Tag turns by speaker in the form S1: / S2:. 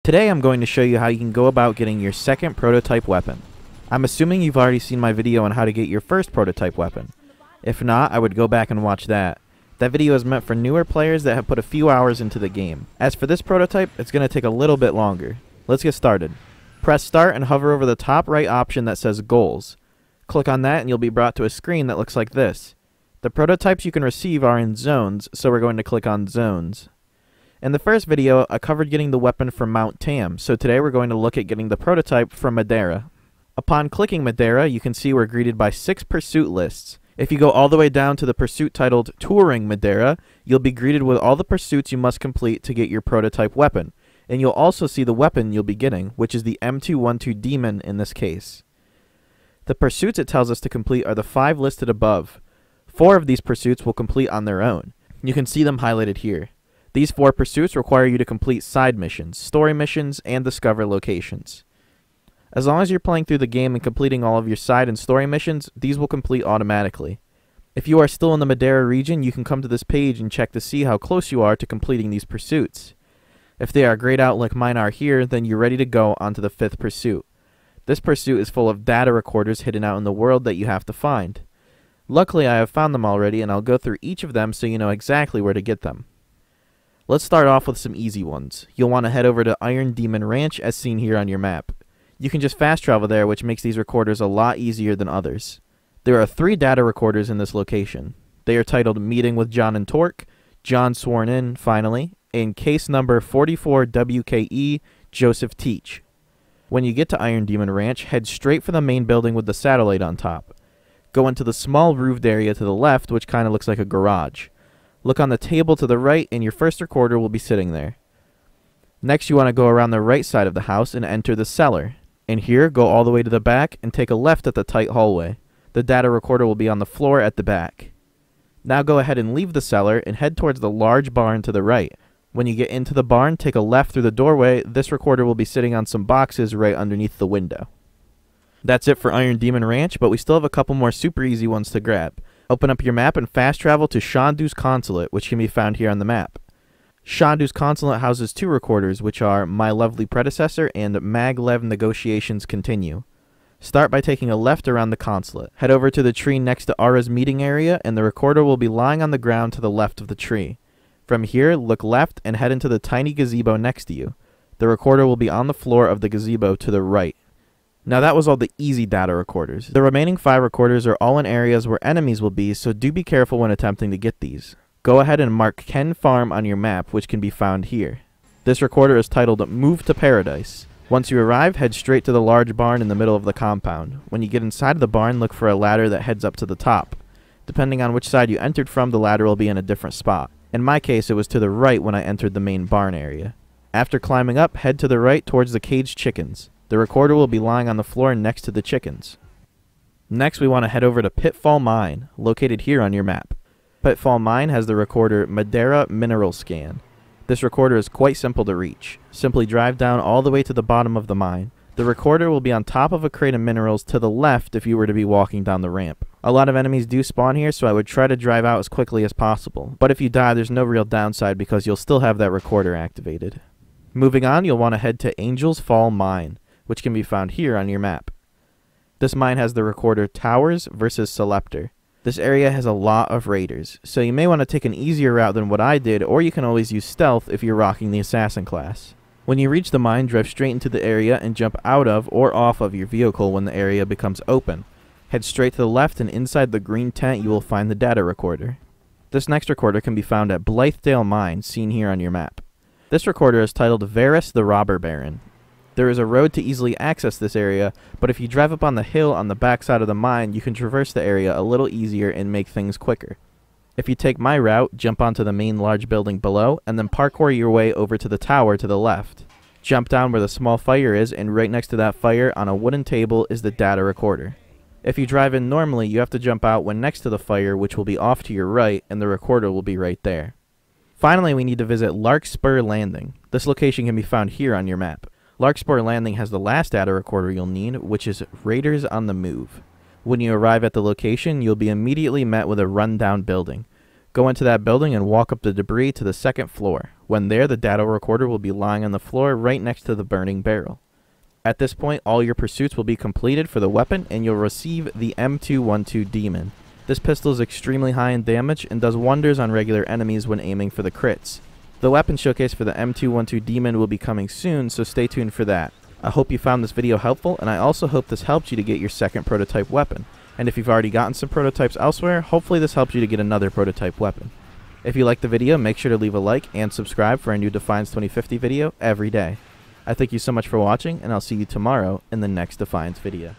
S1: Today I'm going to show you how you can go about getting your second prototype weapon. I'm assuming you've already seen my video on how to get your first prototype weapon. If not, I would go back and watch that. That video is meant for newer players that have put a few hours into the game. As for this prototype, it's going to take a little bit longer. Let's get started. Press start and hover over the top right option that says goals. Click on that and you'll be brought to a screen that looks like this. The prototypes you can receive are in zones, so we're going to click on zones. In the first video, I covered getting the weapon from Mount Tam, so today we're going to look at getting the prototype from Madeira. Upon clicking Madeira, you can see we're greeted by 6 pursuit lists. If you go all the way down to the pursuit titled Touring Madeira, you'll be greeted with all the pursuits you must complete to get your prototype weapon, and you'll also see the weapon you'll be getting, which is the M212 Demon in this case. The pursuits it tells us to complete are the 5 listed above. 4 of these pursuits will complete on their own. You can see them highlighted here. These 4 pursuits require you to complete side missions, story missions, and discover locations. As long as you're playing through the game and completing all of your side and story missions, these will complete automatically. If you are still in the Madeira region, you can come to this page and check to see how close you are to completing these pursuits. If they are grayed out like mine are here, then you're ready to go on to the 5th pursuit. This pursuit is full of data recorders hidden out in the world that you have to find. Luckily, I have found them already, and I'll go through each of them so you know exactly where to get them. Let's start off with some easy ones. You'll want to head over to Iron Demon Ranch as seen here on your map. You can just fast travel there, which makes these recorders a lot easier than others. There are 3 data recorders in this location. They are titled Meeting with John and Torque, John Sworn In, finally, and case number 44WKE, Joseph Teach. When you get to Iron Demon Ranch, head straight for the main building with the satellite on top. Go into the small roofed area to the left, which kind of looks like a garage. Look on the table to the right and your first recorder will be sitting there. Next you want to go around the right side of the house and enter the cellar. And here, go all the way to the back and take a left at the tight hallway. The data recorder will be on the floor at the back. Now go ahead and leave the cellar and head towards the large barn to the right. When you get into the barn, take a left through the doorway. This recorder will be sitting on some boxes right underneath the window. That's it for Iron Demon Ranch, but we still have a couple more super easy ones to grab. Open up your map and fast travel to Shandu's Consulate, which can be found here on the map. Shandu's Consulate houses 2 recorders, which are My Lovely Predecessor and Maglev Negotiations Continue. Start by taking a left around the consulate. Head over to the tree next to Ara's meeting area, and the recorder will be lying on the ground to the left of the tree. From here, look left and head into the tiny gazebo next to you. The recorder will be on the floor of the gazebo to the right. Now that was all the easy data recorders. The remaining 5 recorders are all in areas where enemies will be, so do be careful when attempting to get these. Go ahead and mark Ken Farm on your map, which can be found here. This recorder is titled Move to Paradise. Once you arrive, head straight to the large barn in the middle of the compound. When you get inside the barn, look for a ladder that heads up to the top. Depending on which side you entered from, the ladder will be in a different spot. In my case, it was to the right when I entered the main barn area. After climbing up, head to the right towards the caged chickens. The recorder will be lying on the floor next to the chickens. Next, we want to head over to Pitfall Mine, located here on your map. Pitfall Mine has the recorder Madeira Mineral Scan. This recorder is quite simple to reach. Simply drive down all the way to the bottom of the mine. The recorder will be on top of a crate of minerals to the left if you were to be walking down the ramp. A lot of enemies do spawn here, so I would try to drive out as quickly as possible. But if you die, there's no real downside because you'll still have that recorder activated. Moving on, you'll want to head to Angel's Fall Mine, which can be found here on your map. This mine has the recorder Towers vs. Seleptor. This area has a lot of raiders, so you may want to take an easier route than what I did, or you can always use stealth if you're rocking the assassin class. When you reach the mine, drive straight into the area and jump out of or off of your vehicle when the area becomes open. Head straight to the left and inside the green tent you will find the data recorder. This next recorder can be found at Blithedale Mines, seen here on your map. This recorder is titled Varus the Robber Baron. There is a road to easily access this area, but if you drive up on the hill on the back side of the mine, you can traverse the area a little easier and make things quicker. If you take my route, jump onto the main large building below, and then parkour your way over to the tower to the left. Jump down where the small fire is, and right next to that fire on a wooden table is the data recorder. If you drive in normally, you have to jump out when next to the fire, which will be off to your right, and the recorder will be right there. Finally, we need to visit Larkspur Landing. This location can be found here on your map. Larkspur Landing has the last data recorder you'll need, which is Raiders on the Move. When you arrive at the location, you'll be immediately met with a rundown building. Go into that building and walk up the debris to the 2nd floor. When there, the data recorder will be lying on the floor right next to the burning barrel. At this point, all your pursuits will be completed for the weapon, and you'll receive the M212 Demon. This pistol is extremely high in damage and does wonders on regular enemies when aiming for the crits. The weapon showcase for the M212 Demon will be coming soon, so stay tuned for that. I hope you found this video helpful, and I also hope this helped you to get your second prototype weapon. And if you've already gotten some prototypes elsewhere, hopefully this helps you to get another prototype weapon. If you liked the video, make sure to leave a like and subscribe for a new Defiance 2050 video every day. I thank you so much for watching, and I'll see you tomorrow in the next Defiance video.